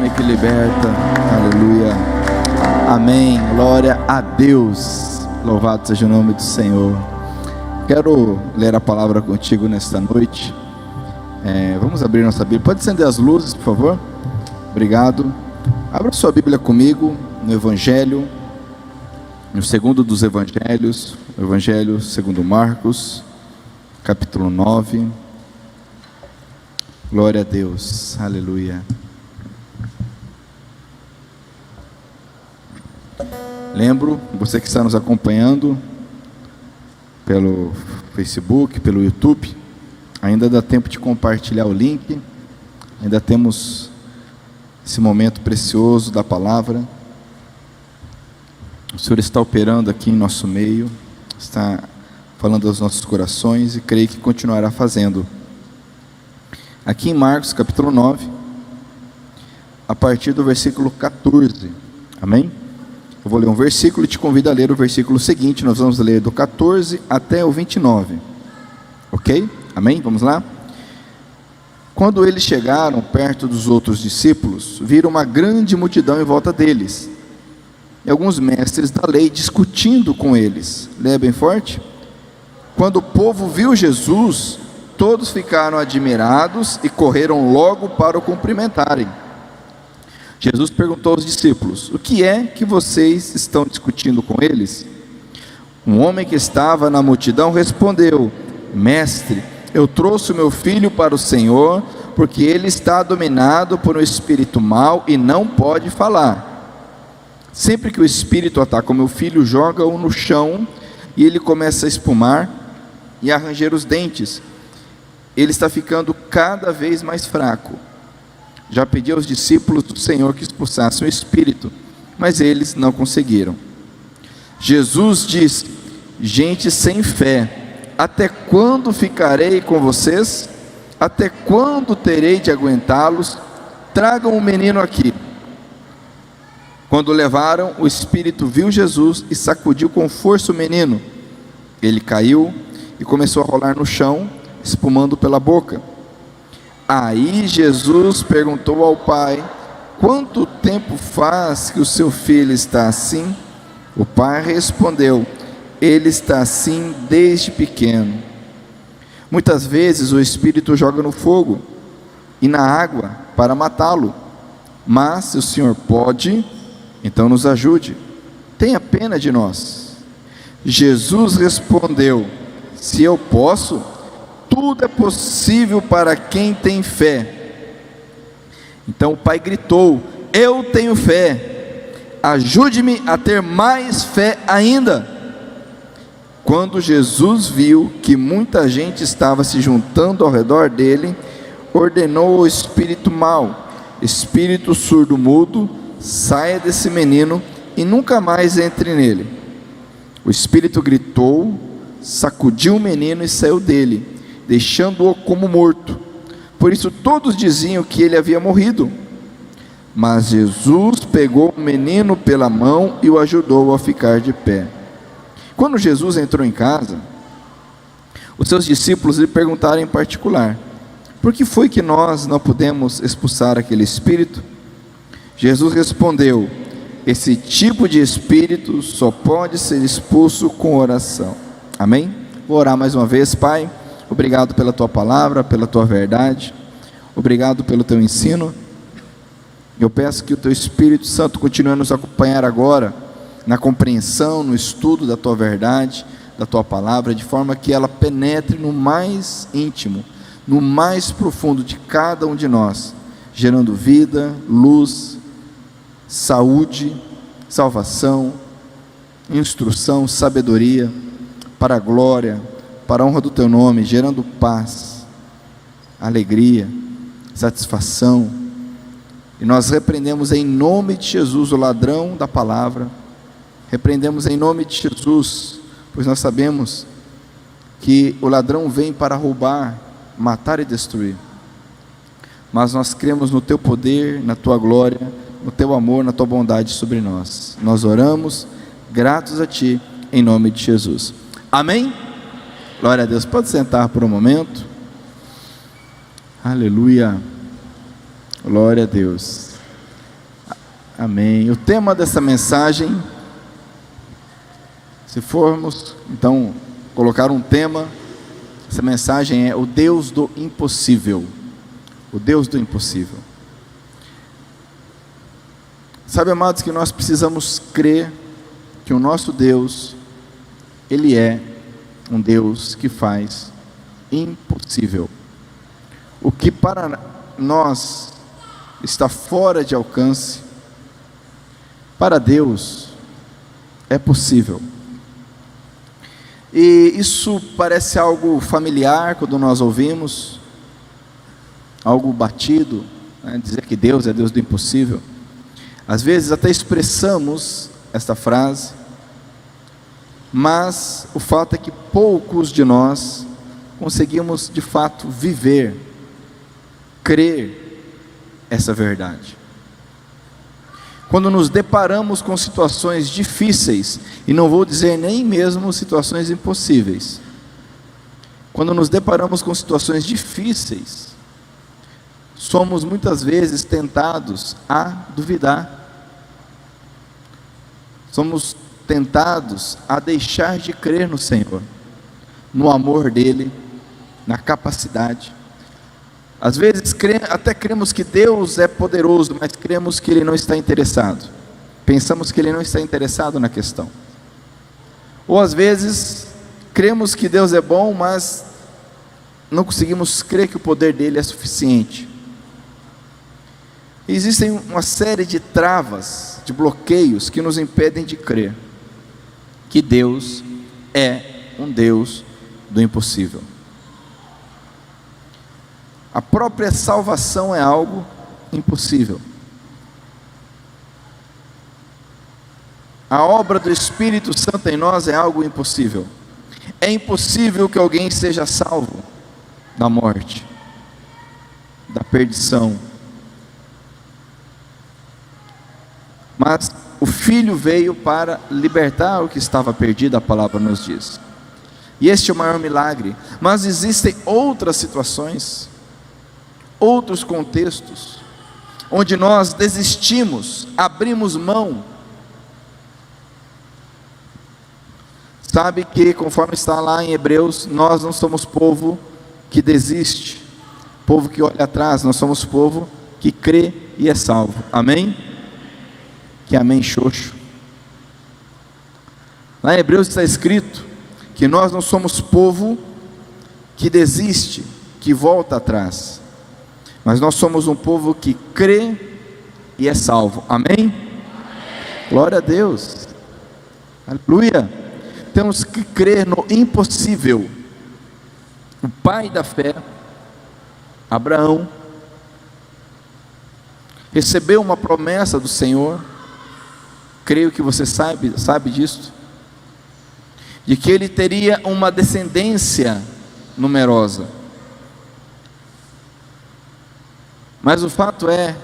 nome que liberta. Aleluia. Amém. Glória a Deus. Louvado seja o nome do Senhor. Quero ler a palavra contigo nesta noite. Vamos abrir nossa Bíblia. Pode acender as luzes, por favor? Obrigado. Abra sua Bíblia comigo no Evangelho, no segundo dos Evangelhos, o Evangelho segundo Marcos, capítulo 9. Glória a Deus. Aleluia. Lembro, você que está nos acompanhando pelo Facebook, pelo YouTube, ainda dá tempo de compartilhar o link. Ainda temos esse momento precioso da palavra. O Senhor está operando aqui em nosso meio, está falando aos nossos corações e creio que continuará fazendo. Aqui em Marcos capítulo 9, a partir do versículo 14, amém? Eu vou ler um versículo e te convido a ler o versículo seguinte. Nós vamos ler do 14 até o 29, ok? Amém? Vamos lá? Quando eles chegaram perto dos outros discípulos, viram uma grande multidão em volta deles, e alguns mestres da lei discutindo com eles. Leia bem forte. Quando o povo viu Jesus, todos ficaram admirados e correram logo para o cumprimentarem. Jesus perguntou aos discípulos: o que é que vocês estão discutindo com eles? Um homem que estava na multidão respondeu: Mestre, eu trouxe o meu filho para o Senhor, porque ele está dominado por um espírito mau e não pode falar. Sempre que o espírito ataca o meu filho, joga-o no chão e ele começa a espumar e a ranger os dentes. Ele está ficando cada vez mais fraco. Já pedi aos discípulos do Senhor que expulsassem o espírito, mas eles não conseguiram. Jesus disse: gente sem fé, até quando ficarei com vocês? Até quando terei de aguentá-los? Tragam o menino aqui. Quando o levaram, o espírito viu Jesus e sacudiu com força o menino. Ele caiu e começou a rolar no chão, espumando pela boca. Aí Jesus perguntou ao pai: quanto tempo faz que o seu filho está assim? O pai respondeu: ele está assim desde pequeno. Muitas vezes o espírito joga no fogo e na água para matá-lo. Mas se o Senhor pode, então nos ajude. Tenha pena de nós. Jesus respondeu: se eu posso, tudo é possível para quem tem fé. Então o pai gritou: eu tenho fé, ajude-me a ter mais fé ainda. Quando Jesus viu que muita gente estava se juntando ao redor dele, ordenou ao espírito mau: espírito surdo-mudo, saia desse menino e nunca mais entre nele. O espírito gritou, sacudiu o menino e saiu dele, deixando-o como morto. Por isso todos diziam que ele havia morrido. Mas Jesus pegou o menino pela mão e o ajudou a ficar de pé. Quando Jesus entrou em casa, os seus discípulos lhe perguntaram em particular: por que foi que nós não pudemos expulsar aquele espírito? Jesus respondeu: esse tipo de espírito só pode ser expulso com oração. Amém? Vou orar mais uma vez. Pai, obrigado pela tua palavra, pela tua verdade, obrigado pelo teu ensino. Eu peço que o teu Espírito Santo continue a nos acompanhar agora na compreensão, no estudo da tua verdade, da tua palavra, de forma que ela penetre no mais íntimo, no mais profundo de cada um de nós, gerando vida, luz, saúde, salvação, instrução, sabedoria, para a glória, para a honra do teu nome, gerando paz, alegria, satisfação. E nós repreendemos em nome de Jesus o ladrão da palavra, repreendemos em nome de Jesus, pois nós sabemos que o ladrão vem para roubar, matar e destruir, mas nós cremos no teu poder, na tua glória, no teu amor, na tua bondade sobre nós. Nós oramos, gratos a ti, em nome de Jesus. Amém? Glória a Deus. Pode sentar por um momento. Aleluia. Glória a Deus. Amém. O tema dessa mensagem, se formos então colocar um tema, essa mensagem é o Deus do impossível. O Deus do impossível. Sabe, amados, que nós precisamos crer que o nosso Deus, Ele é um Deus que faz impossível. O que para nós está fora de alcance, para Deus é possível. E isso parece algo familiar quando nós ouvimos, algo batido, né? Dizer que Deus é Deus do impossível. Às vezes até expressamos esta frase, mas o fato é que poucos de nós conseguimos de fato viver, crer essa verdade. Quando nos deparamos com situações difíceis, e não vou dizer nem mesmo situações impossíveis, quando nos deparamos com situações difíceis, somos muitas vezes tentados a duvidar, somos tentados a deixar de crer no Senhor, no amor dEle, na capacidade. Às vezes até cremos que Deus é poderoso, mas cremos que Ele não está interessado. Pensamos que Ele não está interessado na questão. Ou às vezes cremos que Deus é bom, mas não conseguimos crer que o poder dEle é suficiente. E existem uma série de travas, de bloqueios que nos impedem de crer que Deus é um Deus do impossível. A própria salvação é algo impossível. A obra do Espírito Santo em nós é algo impossível. É impossível que alguém seja salvo da morte, da perdição. Mas o Filho veio para libertar o que estava perdido, a palavra nos diz. E este é o maior milagre. Mas existem outras situações, outros contextos, onde nós desistimos, abrimos mão. Sabe que, conforme está lá em Hebreus, nós não somos povo que desiste, povo que olha atrás, nós somos povo que crê e é salvo. Amém? Que amém, xoxo. Lá em Hebreus está escrito que nós não somos povo que desiste, que volta atrás, mas nós somos um povo que crê e é salvo. Amém? Glória a Deus. Aleluia. Temos que crer no impossível. O pai da fé, Abraão, recebeu uma promessa do Senhor. Creio que você sabe disso, de que ele teria uma descendência numerosa. Mas o fato é,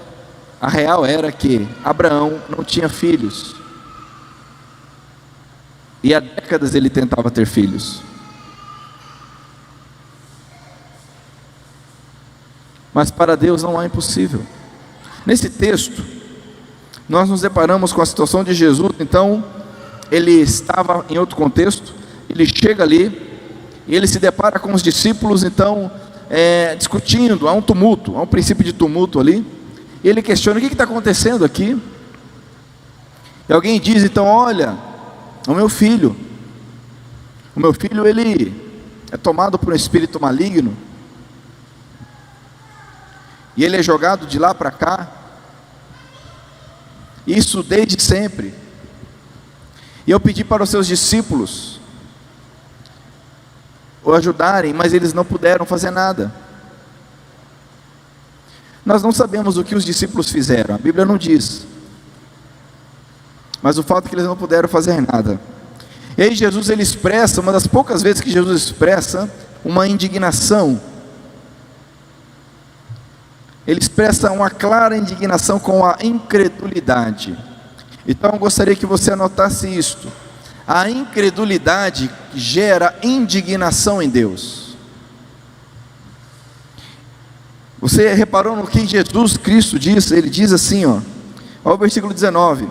a real era que Abraão não tinha filhos. E há décadas ele tentava ter filhos. Mas para Deus não há impossível. Nesse texto, nós nos deparamos com a situação de Jesus. Então, ele estava em outro contexto, ele chega ali, e ele se depara com os discípulos, então, discutindo, há um tumulto, há um princípio de tumulto ali, e ele questiona, o que está acontecendo aqui? E alguém diz, então, olha, o meu filho, ele é tomado por um espírito maligno, e ele é jogado de lá para cá, isso desde sempre. E eu pedi para os seus discípulos o ajudarem, mas eles não puderam fazer nada. Nós não sabemos o que os discípulos fizeram, a Bíblia não diz, mas o fato é que eles não puderam fazer nada. E aí Jesus, ele expressa, uma das poucas vezes que Jesus expressa uma indignação. Ele expressa uma clara indignação com a incredulidade. Então eu gostaria que você anotasse isto. A incredulidade gera indignação em Deus. Você reparou no que Jesus Cristo diz? Ele diz assim, Olha o versículo 19: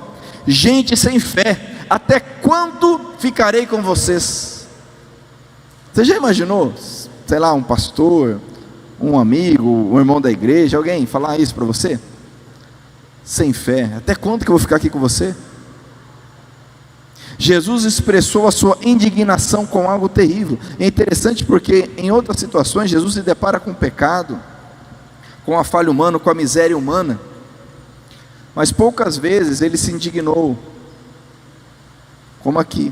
gente sem fé, até quando ficarei com vocês? Você já imaginou, sei lá, um pastor, um amigo, um irmão da igreja, alguém falar isso para você? Sem fé, até quando que eu vou ficar aqui com você? Jesus expressou a sua indignação com algo terrível. É interessante porque em outras situações Jesus se depara com o pecado, com a falha humana, com a miséria humana, mas poucas vezes ele se indignou como aqui.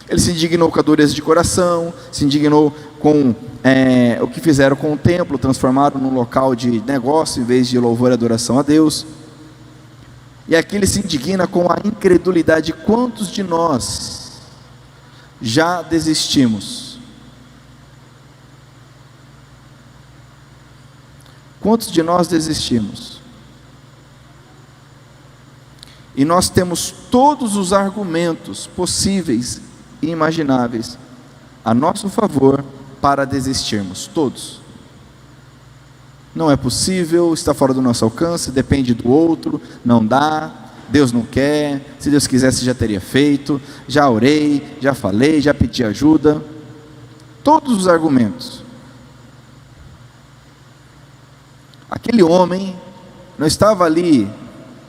Ele se indignou com a dureza de coração, se indignou com o que fizeram com o templo, transformaram num local de negócio em vez de louvor e adoração a Deus. E aqui ele se indigna com a incredulidade. Quantos de nós já desistimos? Quantos de nós desistimos? E nós temos todos os argumentos possíveis e imagináveis a nosso favor para desistirmos, todos. Não é possível, está fora do nosso alcance, depende do outro, não dá, Deus não quer, se Deus quisesse já teria feito, já orei, já falei, já pedi ajuda. Todos os argumentos. Aquele homem não estava ali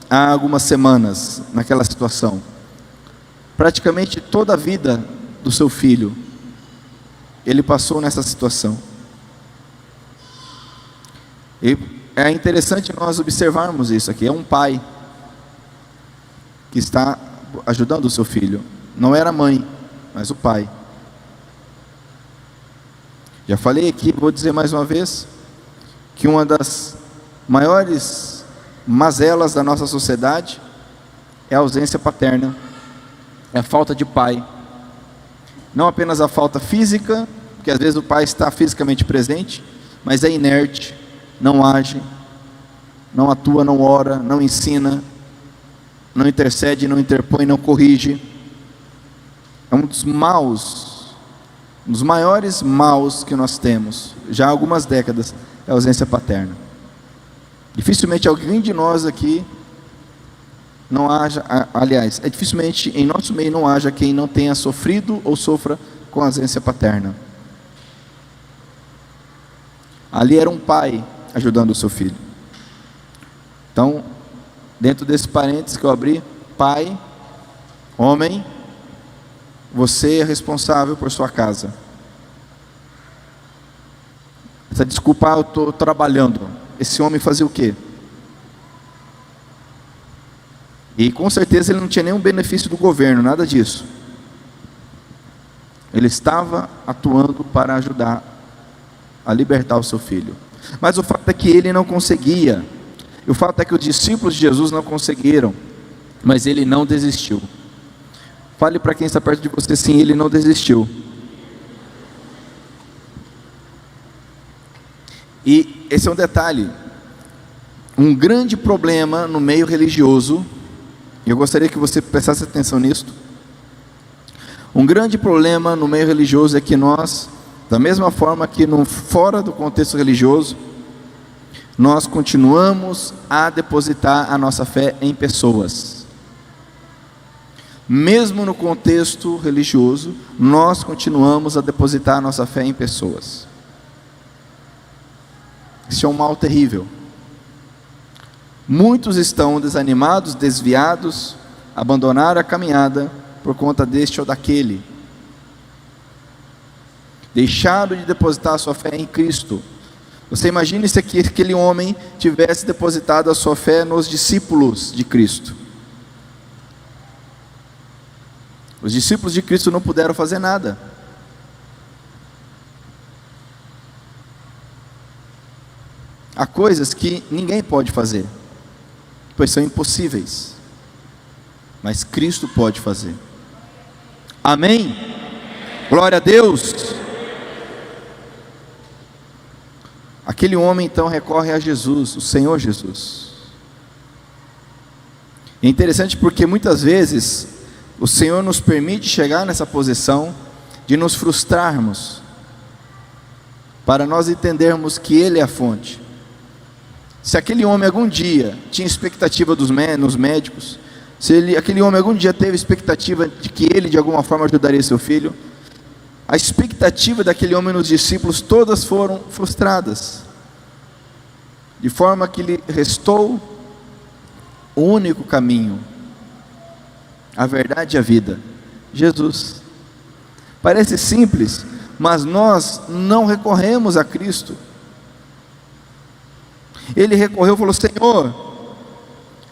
há algumas semanas naquela situação. Praticamente toda a vida do seu filho ele passou nessa situação. E é interessante nós observarmos isso aqui. É um pai que está ajudando o seu filho. Não era a mãe, mas o pai. Já falei aqui, vou dizer mais uma vez, que uma das maiores mazelas da nossa sociedade é a ausência paterna, é a falta de pai. Não apenas a falta física, porque às vezes o pai está fisicamente presente, mas é inerte, não age, não atua, não ora, não ensina, não intercede, não interpõe, não corrige. É um dos maus, um dos maiores maus que nós temos, já há algumas décadas, é a ausência paterna. Dificilmente alguém de nós aqui não haja, aliás, dificilmente em nosso meio não haja quem não tenha sofrido ou sofra com a ausência paterna. Ali era um pai ajudando o seu filho. Então, dentro desse parênteses que eu abri, pai, homem, você é responsável por sua casa. Essa desculpa, eu estou trabalhando. Esse homem fazia o quê? E com certeza ele não tinha nenhum benefício do governo, nada disso. Ele estava atuando para ajudar a libertar o seu filho. Mas o fato é que ele não conseguia. E o fato é que os discípulos de Jesus não conseguiram. Mas ele não desistiu. Fale para quem está perto de você, sim, ele não desistiu. E esse é um detalhe. Um grande problema no meio religioso, e eu gostaria que você prestasse atenção nisso. Um grande problema no meio religioso é que nós, da mesma forma que fora do contexto religioso, nós continuamos a depositar a nossa fé em pessoas. Mesmo no contexto religioso, nós continuamos a depositar a nossa fé em pessoas. Isso é um mal terrível. Muitos estão desanimados, desviados, abandonaram a caminhada por conta deste ou daquele. Deixaram de depositar a sua fé em Cristo. Você imagine se aquele homem tivesse depositado a sua fé nos discípulos de Cristo. Os discípulos de Cristo não puderam fazer nada. Há coisas que ninguém pode fazer, pois são impossíveis, mas Cristo pode fazer. Amém? Glória a Deus. Aquele homem então recorre a Jesus, o Senhor Jesus. É interessante porque muitas vezes o Senhor nos permite chegar nessa posição de nos frustrarmos, para nós entendermos que Ele é a fonte. Se aquele homem algum dia tinha expectativa nos médicos, se aquele homem algum dia teve expectativa de que ele de alguma forma ajudaria seu filho, a expectativa daquele homem nos discípulos todas foram frustradas, de forma que lhe restou o único caminho, a verdade e a vida, Jesus. Parece simples, mas nós não recorremos a Cristo. Ele recorreu e falou: Senhor,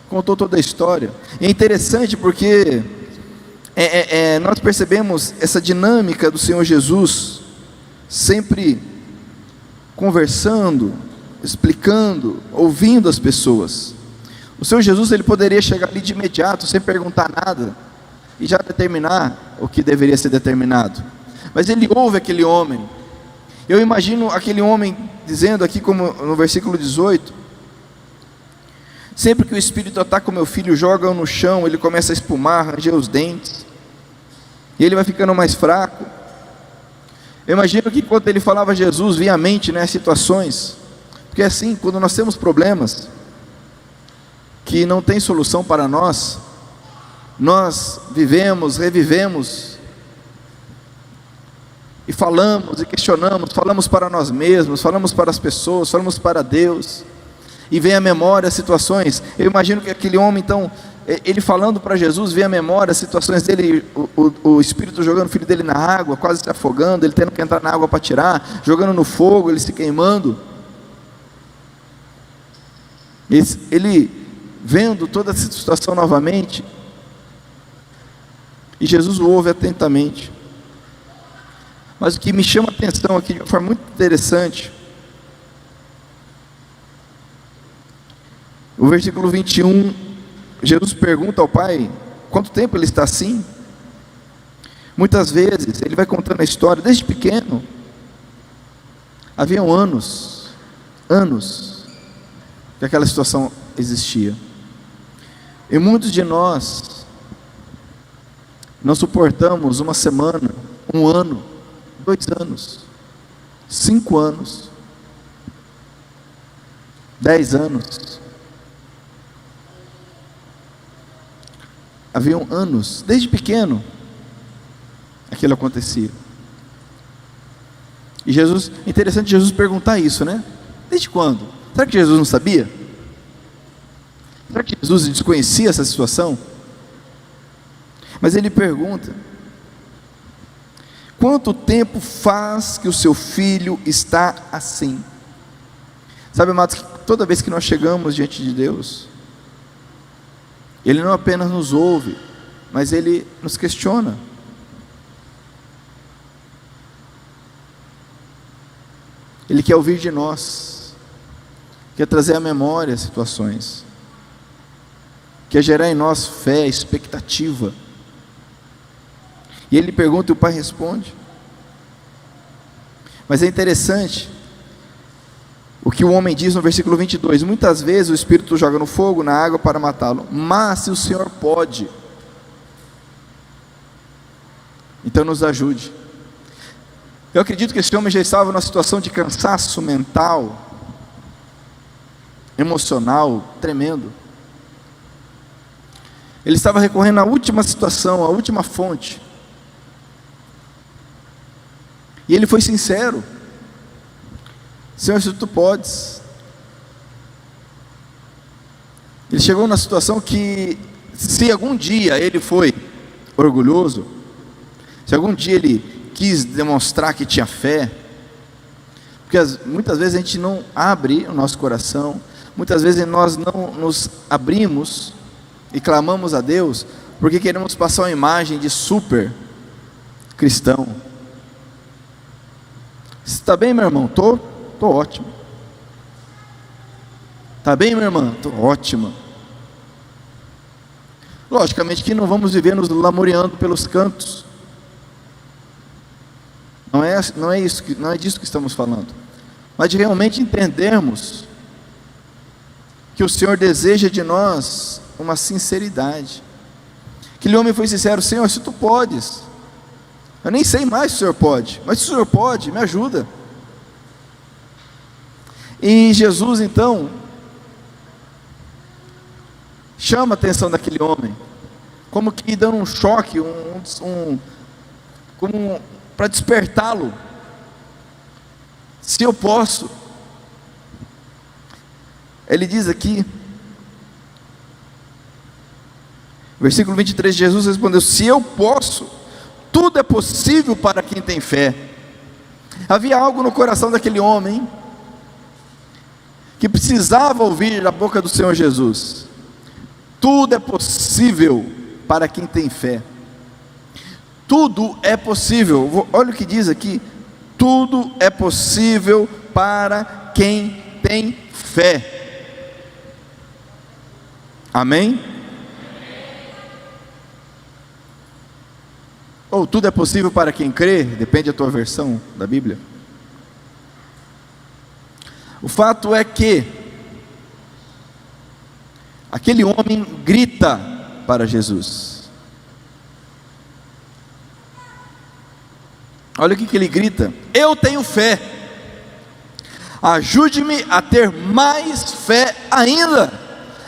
contou toda a história. É interessante porque nós percebemos essa dinâmica do Senhor Jesus, sempre conversando, explicando, ouvindo as pessoas. O Senhor Jesus, ele poderia chegar ali de imediato, sem perguntar nada, e já determinar o que deveria ser determinado, mas ele ouve aquele homem. Eu imagino aquele homem dizendo aqui, como no versículo 18: sempre que o espírito ataca o meu filho, joga-o no chão, ele começa a espumar, ranger os dentes, e ele vai ficando mais fraco. Eu imagino que enquanto ele falava, Jesus vinha à mente, situações, porque assim, quando nós temos problemas que não tem solução para nós vivemos, revivemos, e falamos e questionamos, falamos para nós mesmos, falamos para as pessoas, falamos para Deus, e vem à memória as situações. Eu imagino que aquele homem, então, ele falando para Jesus, vem à memória as situações dele, o espírito jogando o filho dele na água, quase se afogando, ele tendo que entrar na água para tirar, jogando no fogo, ele se queimando, ele vendo toda essa situação novamente, e Jesus o ouve atentamente. Mas o que me chama a atenção aqui de uma forma muito interessante, o versículo 21, Jesus pergunta ao Pai, quanto tempo ele está assim? Muitas vezes, ele vai contando a história, desde pequeno, haviam anos, que aquela situação existia, e muitos de nós, não suportamos uma semana, um ano, 2 anos, 5 anos, 10 anos, haviam anos, desde pequeno, aquilo acontecia. E Jesus, interessante Jesus perguntar isso, desde quando? Será que Jesus não sabia? Será que Jesus desconhecia essa situação? Mas ele pergunta: quanto tempo faz que o seu filho está assim? Sabe, amados, que toda vez que nós chegamos diante de Deus, Ele não apenas nos ouve, mas Ele nos questiona. Ele quer ouvir de nós, quer trazer à memória situações, quer gerar em nós fé, expectativa. E ele pergunta e o Pai responde. Mas é interessante o que o homem diz no versículo 22, muitas vezes o Espírito joga no fogo, na água para matá-lo, mas se o Senhor pode, então nos ajude. Eu acredito que esse homem já estava numa situação de cansaço mental, emocional, tremendo. Ele estava recorrendo à última situação, à última fonte, e ele foi sincero: Senhor, se tu podes. Ele chegou na situação que, se algum dia ele foi orgulhoso, se algum dia ele quis demonstrar que tinha fé, porque muitas vezes a gente não abre o nosso coração, muitas vezes nós não nos abrimos e clamamos a Deus, porque queremos passar uma imagem de super cristão. Você está bem, meu irmão? Estou ótimo. Está bem, minha irmã? Estou ótima. Logicamente que não vamos viver nos lamuriando pelos cantos. Não é disso que estamos falando. Mas de realmente entendermos que o Senhor deseja de nós uma sinceridade. Aquele homem foi sincero: Senhor, se tu podes. Eu nem sei mais se o Senhor pode, mas se o Senhor pode, me ajuda. E Jesus então chama a atenção daquele homem, como que dando um choque, como para despertá-lo. Se eu posso, ele diz aqui, versículo 23, Jesus respondeu: se eu posso, tudo é possível para quem tem fé. Havia algo no coração daquele homem, que precisava ouvir da boca do Senhor Jesus: tudo é possível para quem tem fé. Tudo é possível, olha o que diz aqui: tudo é possível para quem tem fé. Amém? Ou tudo é possível para quem crê, depende da tua versão da Bíblia. O fato é que aquele homem grita para Jesus. Olha o que ele grita: eu tenho fé, ajude-me a ter mais fé ainda.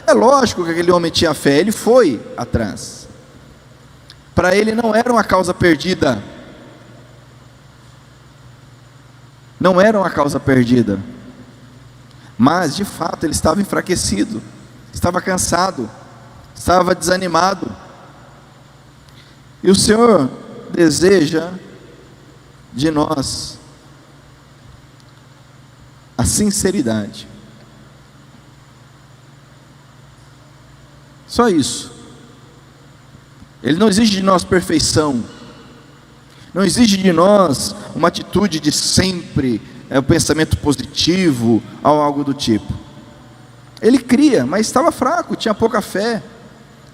É lógico que aquele homem tinha fé, ele foi atrás. Para ele não era uma causa perdida, não era uma causa perdida, mas de fato ele estava enfraquecido, estava cansado, estava desanimado, e o Senhor deseja de nós a sinceridade, só isso. Ele não exige de nós perfeição, não exige de nós uma atitude de sempre, um pensamento positivo, ou algo do tipo. Ele cria, mas estava fraco, tinha pouca fé.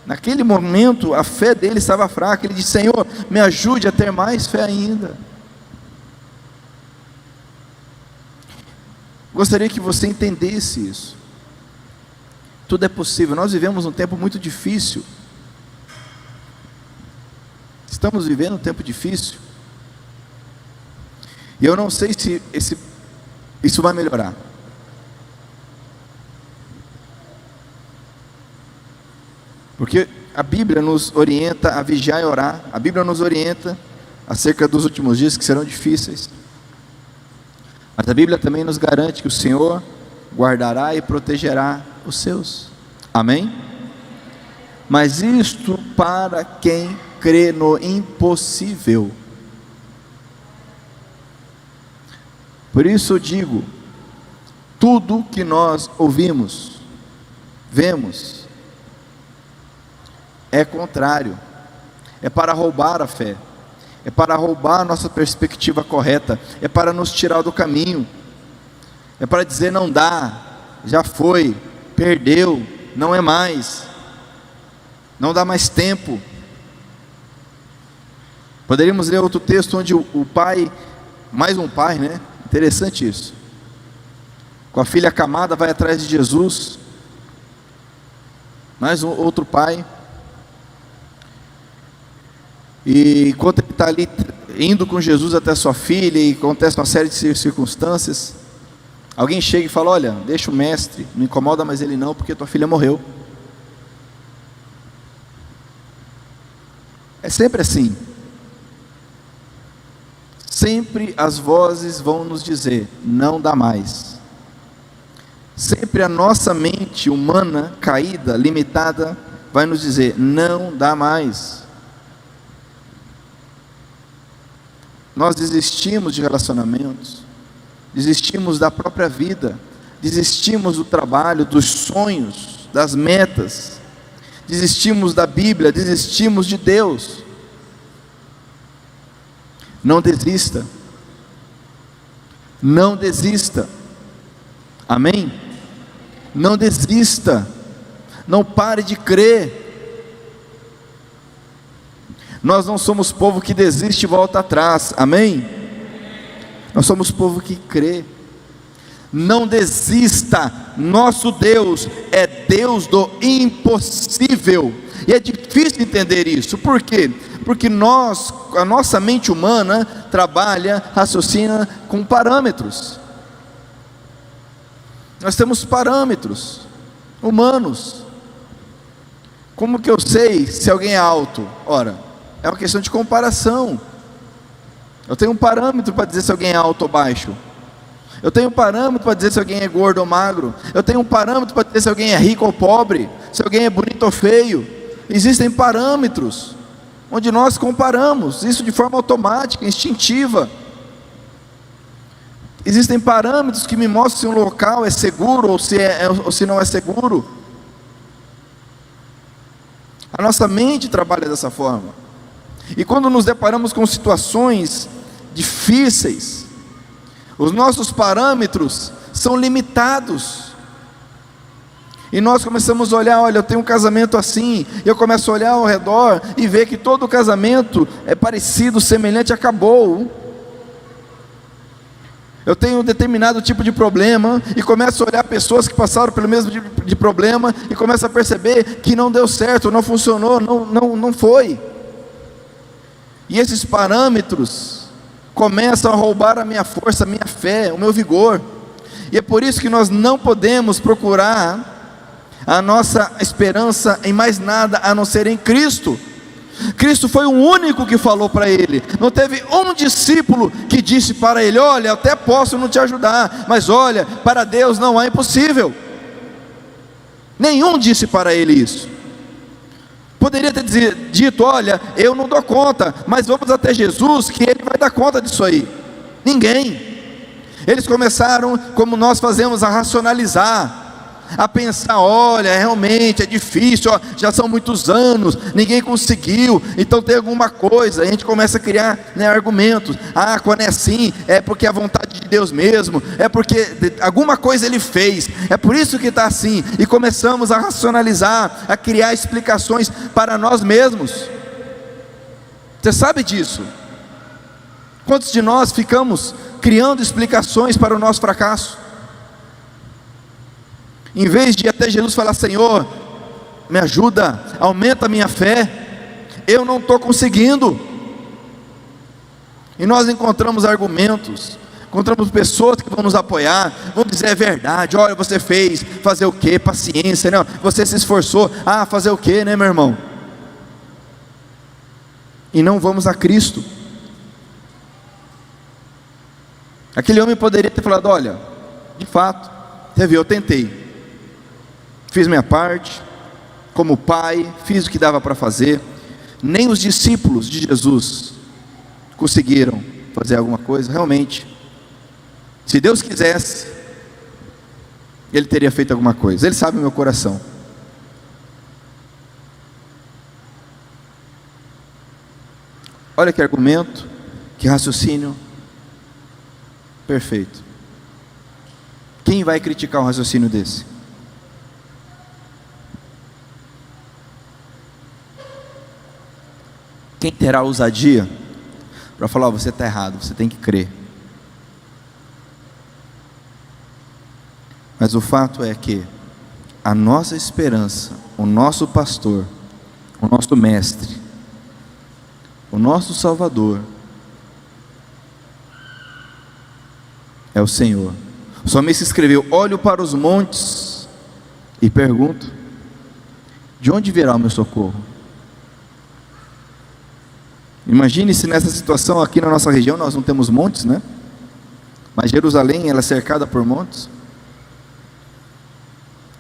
Naquele momento a fé dele estava fraca. Ele disse: Senhor, me ajude a ter mais fé ainda. Gostaria que você entendesse isso. Tudo é possível. Nós vivemos um tempo muito difícil. Estamos vivendo um tempo difícil, e eu não sei se isso vai melhorar. Porque a Bíblia nos orienta a vigiar e orar. A Bíblia nos orienta acerca dos últimos dias que serão difíceis. Mas a Bíblia também nos garante que o Senhor guardará e protegerá os seus. Amém? Mas isto para quem crê no impossível. Por isso eu digo: tudo que nós ouvimos, vemos, é contrário, é para roubar a fé, é para roubar a nossa perspectiva correta, é para nos tirar do caminho, é para dizer: não dá, já foi, perdeu, não é mais, não dá mais tempo. Poderíamos ler outro texto onde o pai, mais um pai, né? Interessante isso. Com a filha acamada vai atrás de Jesus. Mais outro pai. E enquanto ele está ali indo com Jesus até sua filha, e acontece uma série de circunstâncias, alguém chega e fala: olha, deixa o mestre, não incomoda mais ele não, porque tua filha morreu. É sempre assim. Sempre as vozes vão nos dizer: não dá mais. Sempre a nossa mente humana, caída, limitada, vai nos dizer: não dá mais. Nós desistimos de relacionamentos, desistimos da própria vida, desistimos do trabalho, dos sonhos, das metas, desistimos da Bíblia, desistimos de Deus. Não desista, não desista, amém? Não desista, não pare de crer. Nós não somos povo que desiste e volta atrás, amém? Nós somos povo que crê. Não desista, nosso Deus é Deus do impossível, e é difícil entender isso. Por quê? Porque a nossa mente humana trabalha, raciocina com parâmetros. Nós temos parâmetros humanos. Como que eu sei se alguém é alto? Ora, é uma questão de comparação. Eu tenho um parâmetro para dizer se alguém é alto ou baixo. Eu tenho um parâmetro para dizer se alguém é gordo ou magro. Eu tenho um parâmetro para dizer se alguém é rico ou pobre, se alguém é bonito ou feio. Existem parâmetros onde nós comparamos, isso de forma automática, instintiva. Existem parâmetros que me mostram se um local é seguro ou se não é seguro. A nossa mente trabalha dessa forma. E quando nos deparamos com situações difíceis, os nossos parâmetros são limitados. E nós começamos a olhar, olha, eu tenho um casamento assim, e eu começo a olhar ao redor e ver que todo casamento é parecido, semelhante, acabou. Eu tenho um determinado tipo de problema, e começo a olhar pessoas que passaram pelo mesmo tipo de problema, e começo a perceber que não deu certo, não funcionou, não foi. E esses parâmetros começam a roubar a minha força, a minha fé, o meu vigor. E é por isso que nós não podemos procurar a nossa esperança em mais nada a não ser em Cristo. Cristo foi o único que falou para ele. Não teve um discípulo que disse para ele: olha, até posso não te ajudar, mas olha, para Deus não há impossível. Nenhum disse para ele isso. Poderia ter dito: olha, eu não dou conta, mas vamos até Jesus que Ele vai dar conta disso aí. Ninguém. Eles começaram, como nós fazemos, a racionalizar, a pensar: olha, realmente é difícil, ó, já são muitos anos, ninguém conseguiu, então tem alguma coisa. A gente começa a criar, argumentos. Quando é assim, é porque é a vontade de Deus mesmo, é porque alguma coisa Ele fez, é por isso que está assim. E começamos a racionalizar, a criar explicações para nós mesmos. Você sabe disso? Quantos de nós ficamos criando explicações para o nosso fracasso? Em vez de ir até Jesus falar: Senhor, me ajuda, aumenta a minha fé, eu não estou conseguindo. E nós encontramos argumentos, encontramos pessoas que vão nos apoiar, vão dizer: é verdade, olha, você fez, fazer o quê? Paciência, né? Você se esforçou, fazer o quê, né, meu irmão? E não vamos a Cristo. Aquele homem poderia ter falado: olha, de fato, você viu, eu tentei, fiz minha parte, como pai, fiz o que dava para fazer. Nem os discípulos de Jesus conseguiram fazer alguma coisa. Realmente, se Deus quisesse, Ele teria feito alguma coisa. Ele sabe o meu coração. Olha que argumento, que raciocínio perfeito. Quem vai criticar um raciocínio desse? Quem terá ousadia para falar: você está errado, você tem que crer? Mas o fato é que a nossa esperança, o nosso pastor, o nosso mestre, o nosso Salvador é o Senhor. O salmista escreveu: olho para os montes e pergunto: de onde virá o meu socorro? Imagine se nessa situação aqui na nossa região nós não temos montes, né? Mas Jerusalém, ela é cercada por montes.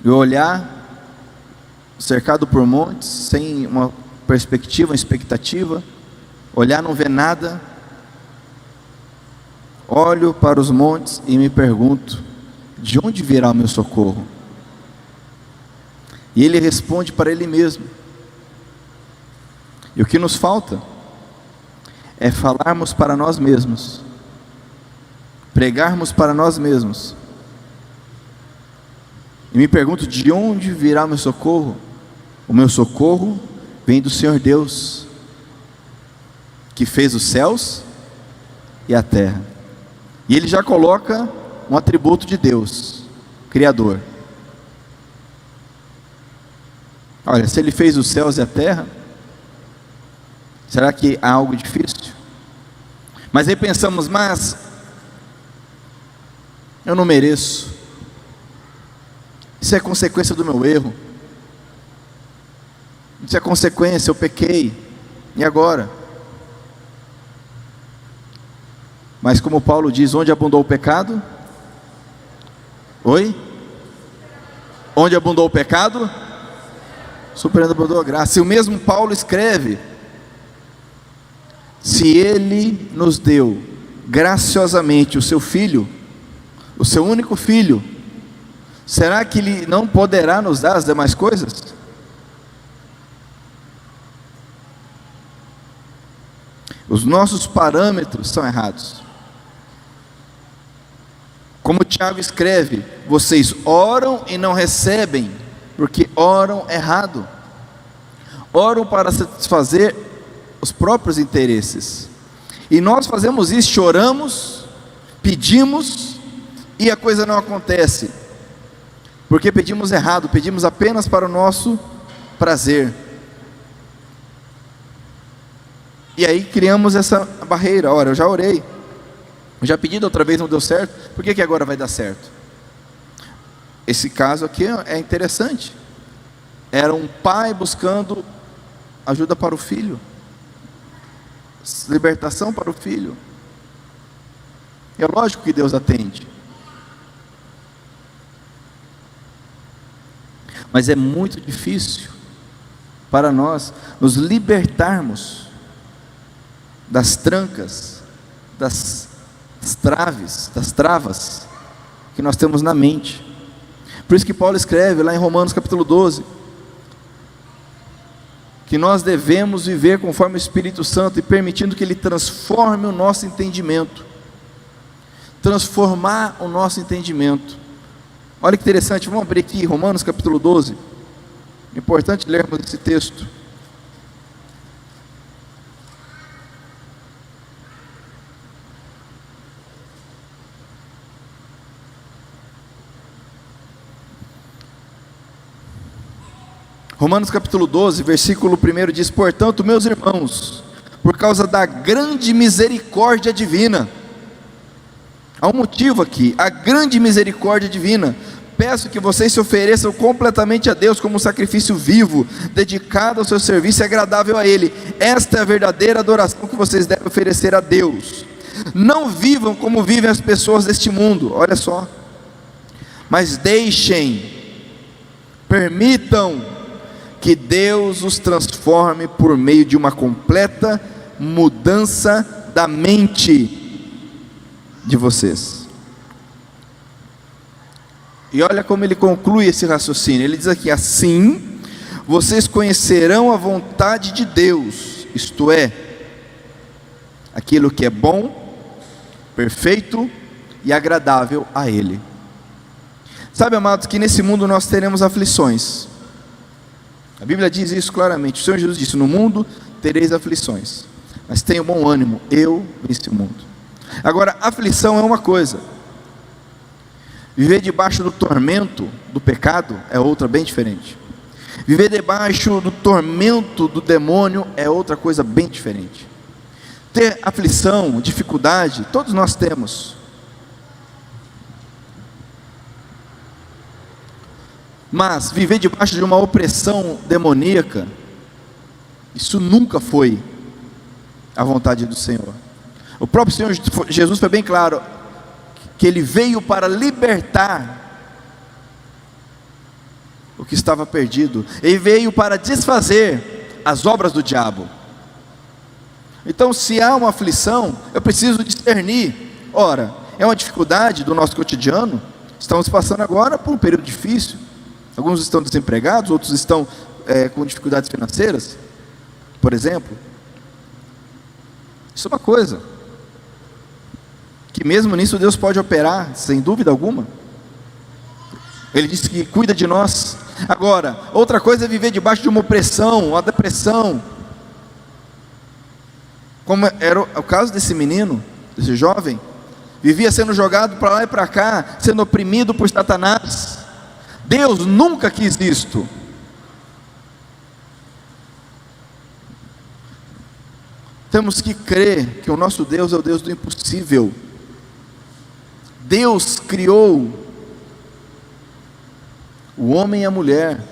E olhar cercado por montes, sem uma perspectiva, uma expectativa, olhar, não ver nada. Olho para os montes e me pergunto: de onde virá o meu socorro? E ele responde para ele mesmo. E o que nos falta é falarmos para nós mesmos, pregarmos para nós mesmos. E me pergunto: de onde virá o meu socorro? O meu socorro vem do Senhor Deus, que fez os céus e a terra. E ele já coloca um atributo de Deus, Criador. Olha, se ele fez os céus e a terra, será que há algo difícil? Mas aí pensamos: mas eu não mereço, isso é consequência do meu erro. Isso é consequência, eu pequei, e agora? Mas como Paulo diz, onde abundou o pecado? Oi? Onde abundou o pecado? Superabundou a graça. E o mesmo Paulo escreve: se Ele nos deu graciosamente o seu Filho, o seu único Filho, será que Ele não poderá nos dar as demais coisas? Os nossos parâmetros são errados. Como Tiago escreve: vocês oram e não recebem, porque oram errado. Oram para satisfazer os próprios interesses. E nós fazemos isso, choramos, pedimos, e a coisa não acontece, porque pedimos errado, pedimos apenas para o nosso prazer. E aí criamos essa barreira. Ora, eu já orei, eu já pedi da outra vez, não deu certo, por que agora vai dar certo? Esse caso aqui é interessante. Era um pai buscando ajuda para o filho, libertação para o filho. É lógico que Deus atende, mas é muito difícil para nós nos libertarmos das trancas, das traves, das travas que nós temos na mente. Por isso que Paulo escreve lá em Romanos capítulo 12, que nós devemos viver conforme o Espírito Santo e permitindo que Ele transforme o nosso entendimento. Transformar o nosso entendimento. Olha que interessante, vamos abrir aqui Romanos capítulo 12. É importante lermos esse texto. Romanos capítulo 12, versículo 1 diz: portanto, meus irmãos, por causa da grande misericórdia divina, há um motivo aqui, a grande misericórdia divina, peço que vocês se ofereçam completamente a Deus como um sacrifício vivo, dedicado ao seu serviço e agradável a Ele. Esta é a verdadeira adoração que vocês devem oferecer a Deus. Não vivam como vivem as pessoas deste mundo, olha só, mas permitam que Deus os transforme por meio de uma completa mudança da mente de vocês. E olha como ele conclui esse raciocínio. Ele diz aqui: assim vocês conhecerão a vontade de Deus, isto é, aquilo que é bom, perfeito e agradável a Ele. Sabe, amados, que nesse mundo nós teremos aflições. A Bíblia diz isso claramente. O Senhor Jesus disse: no mundo tereis aflições, mas tenham bom ânimo, eu venci o mundo. Agora, aflição é uma coisa, viver debaixo do tormento do pecado é outra bem diferente. Viver debaixo do tormento do demônio é outra coisa bem diferente. Ter aflição, dificuldade, todos nós temos. Mas viver debaixo de uma opressão demoníaca, isso nunca foi a vontade do Senhor. O próprio Senhor Jesus foi bem claro, que Ele veio para libertar o que estava perdido. Ele veio para desfazer as obras do diabo. Então, se há uma aflição, eu preciso discernir. Ora, é uma dificuldade do nosso cotidiano. Estamos passando agora por um período difícil. Alguns estão desempregados, outros estão com dificuldades financeiras, por exemplo. Isso é uma coisa que mesmo nisso Deus pode operar, sem dúvida alguma. Ele disse que cuida de nós. Agora, outra coisa é viver debaixo de uma opressão, uma depressão, como era o caso desse menino, desse jovem. Vivia sendo jogado para lá e para cá, sendo oprimido por Satanás. Deus nunca quis isto. Temos que crer que o nosso Deus é o Deus do impossível. Deus criou o homem e a mulher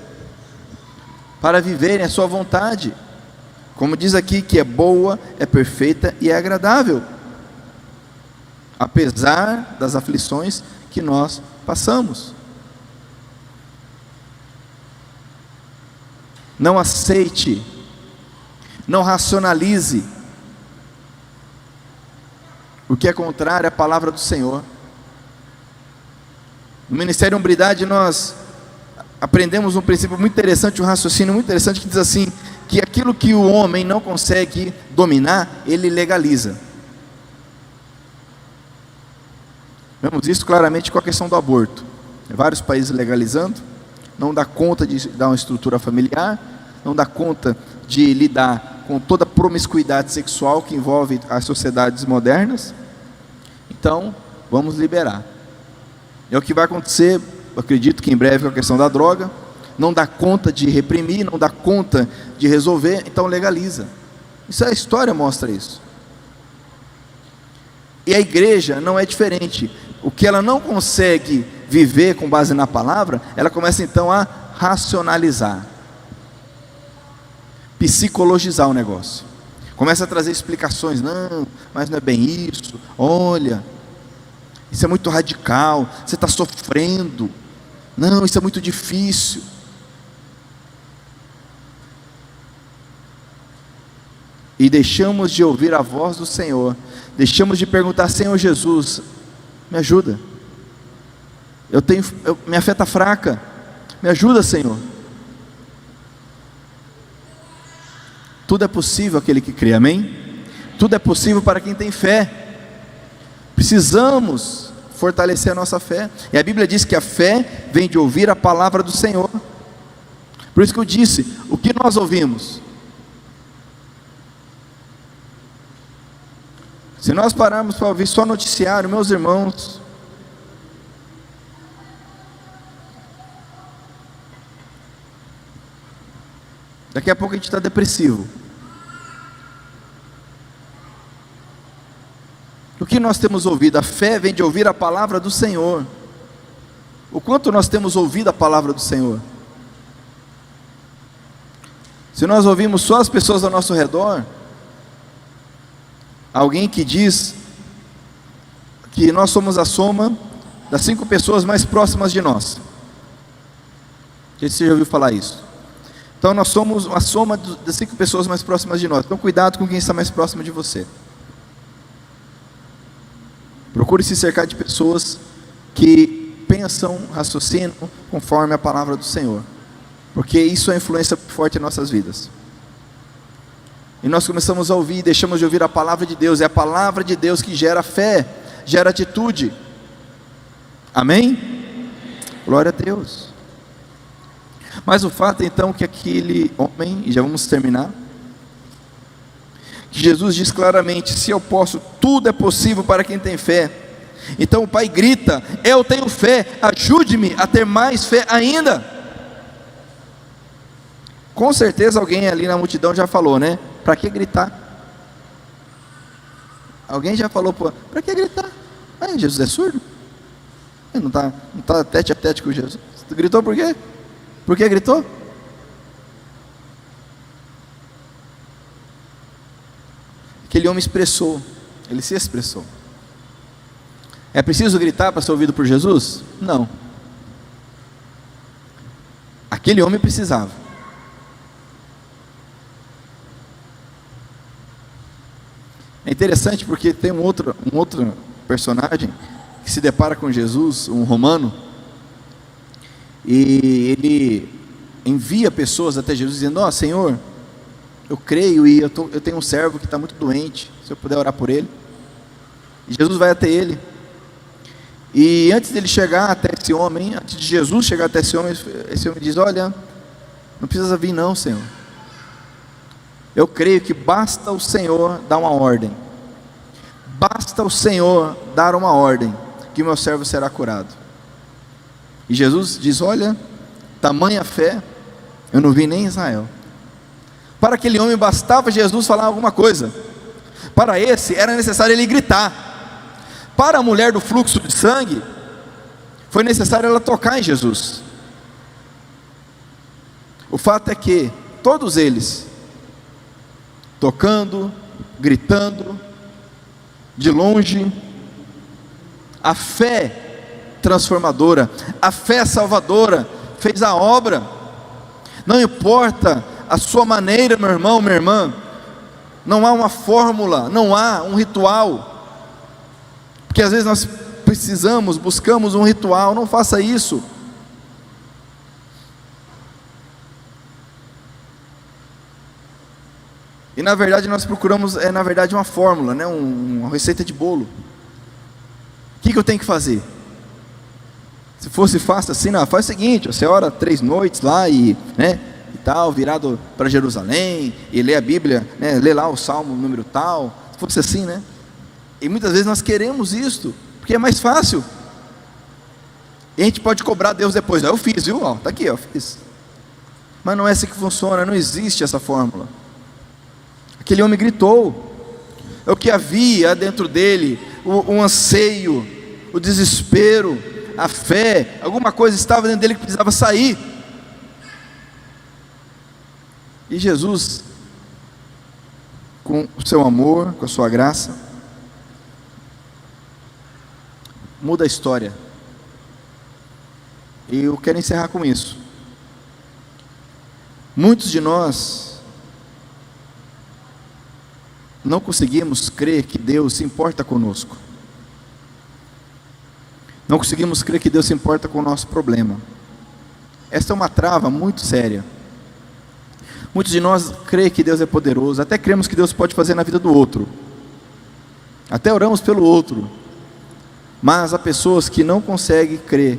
para viverem a sua vontade, como diz aqui, que é boa, é perfeita e é agradável, apesar das aflições que nós passamos. Não aceite, não racionalize o que é contrário à palavra do Senhor. No Ministério Hombridade nós aprendemos um princípio muito interessante, um raciocínio muito interessante, que diz assim, que aquilo que o homem não consegue dominar, ele legaliza. Vemos isso claramente com a questão do aborto. Vários países legalizando, não dá conta de dar uma estrutura familiar, não dá conta de lidar com toda a promiscuidade sexual que envolve as sociedades modernas. Então, vamos liberar. É o que vai acontecer, acredito que em breve, com a questão da droga. Não dá conta de reprimir, não dá conta de resolver, então legaliza. Isso, a história mostra isso. E a igreja não é diferente. O que ela não consegue viver com base na palavra, ela começa então a racionalizar, psicologizar o negócio. Começa a trazer explicações, não, mas não é bem isso, olha, isso é muito radical, você está sofrendo, não, isso é muito difícil. E deixamos de ouvir a voz do Senhor, deixamos de perguntar, Senhor Jesus, me ajuda, minha fé está fraca, me ajuda, Senhor. Tudo é possível aquele que crê, amém? Tudo é possível para quem tem fé. Precisamos fortalecer a nossa fé, e a Bíblia diz que a fé vem de ouvir a palavra do Senhor. Por isso que eu disse, o que nós ouvimos? Se nós pararmos para ouvir só noticiário, meus irmãos, daqui a pouco a gente está depressivo. O que nós temos ouvido? A fé vem de ouvir a palavra do Senhor. O quanto nós temos ouvido a palavra do Senhor? Se nós ouvimos só as pessoas ao nosso redor, alguém que diz que nós somos a soma das 5 pessoas mais próximas de nós. Não sei se você já ouviu falar isso. Então nós somos a soma das 5 pessoas mais próximas de nós. Então cuidado com quem está mais próximo de você. Procure se cercar de pessoas que pensam, raciocinam conforme a palavra do Senhor, porque isso é influência forte em nossas vidas. E nós começamos a ouvir, deixamos de ouvir a palavra de Deus. É a palavra de Deus que gera fé, gera atitude. Amém? Glória a Deus. Mas o fato então que aquele homem, e já vamos terminar, que Jesus diz claramente, se eu posso, tudo é possível para quem tem fé. Então o pai grita, eu tenho fé, ajude-me a ter mais fé ainda. Com certeza alguém ali na multidão já falou, né? Para que gritar? Alguém já falou, para que gritar? Jesus é surdo? Ele não está tete a tete com Jesus. Tu gritou por quê? Por que gritou? Aquele homem expressou, ele se expressou. É preciso gritar para ser ouvido por Jesus? Não. Aquele homem precisava. É interessante porque tem um outro personagem que se depara com Jesus, um romano, e ele envia pessoas até Jesus dizendo, Senhor, eu creio e eu tenho um servo que está muito doente, se eu puder orar por ele. E Jesus vai até ele, e antes dele chegar até esse homem, antes de Jesus chegar até esse homem diz, olha, não precisa vir não, Senhor, eu creio que basta o Senhor dar uma ordem, basta o Senhor dar uma ordem, que meu servo será curado. E Jesus diz, olha, tamanha fé, eu não vi nem em Israel. Para aquele homem bastava Jesus falar alguma coisa, para esse era necessário ele gritar. Para a mulher do fluxo de sangue, foi necessário ela tocar em Jesus. O fato é que todos eles, tocando, gritando, de longe, a fé transformadora, a fé salvadora, fez a obra. Não importa a sua maneira, meu irmão, minha irmã, não há uma fórmula, não há um ritual, porque às vezes nós buscamos um ritual. Não faça isso. E na verdade nós procuramos, na verdade, uma fórmula, né? Uma receita de bolo. O que eu tenho que fazer? Se fosse fácil assim, não, faz o seguinte: você ora 3 noites lá e tal, virado para Jerusalém, e lê a Bíblia, né? Lê lá o Salmo número tal. Se fosse assim, né? E muitas vezes nós queremos isto, porque é mais fácil. E a gente pode cobrar Deus depois. Eu fiz, viu? Está aqui, fiz. Mas não é assim que funciona, não existe essa fórmula. Aquele homem gritou. É o que havia dentro dele, o anseio, o desespero, a fé. Alguma coisa estava dentro dele que precisava sair. E Jesus, com o seu amor, com a sua graça, muda a história. E eu quero encerrar com isso. Muitos de nós não conseguimos crer que Deus se importa conosco. Não conseguimos crer que Deus se importa com o nosso problema. Esta é uma trava muito séria. Muitos de nós creem que Deus é poderoso, até cremos que Deus pode fazer na vida do outro, até oramos pelo outro, mas há pessoas que não conseguem crer